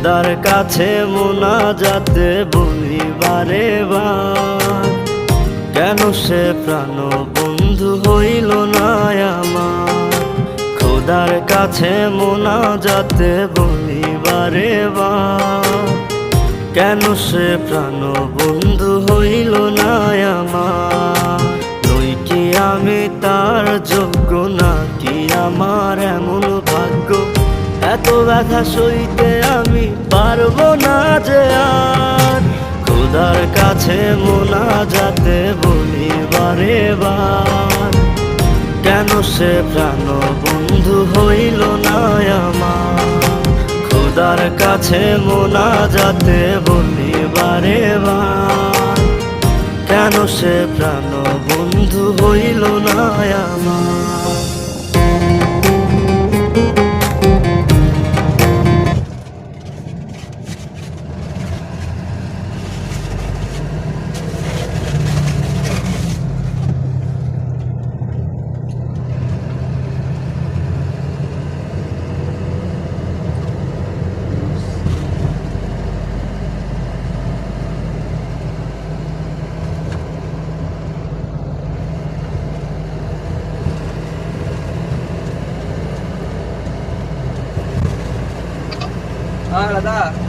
খোদার কাছে মোনাজাতে বলি বারে বার, কেন সে প্রাণ বন্ধু হইল না আমার। খোদার কাছে মোনাজাতে বলি বারে বার, কেন সে প্রাণ বন্ধু হইল না আমার। নই কি আমি তার যোগ্য, নাকি আমার এমন ভাগ্য, এত ব্যথা সইতে আমি পারবো না যে আর। খোদার কাছে মোনাজাতে বলি বারে বার, কেন সে প্রাণ বন্ধু হইল না আমার। খোদার কাছে মোনাজাতে বলি বারে বার, কেন সে প্রাণ বন্ধু হইল না আমার। দাদা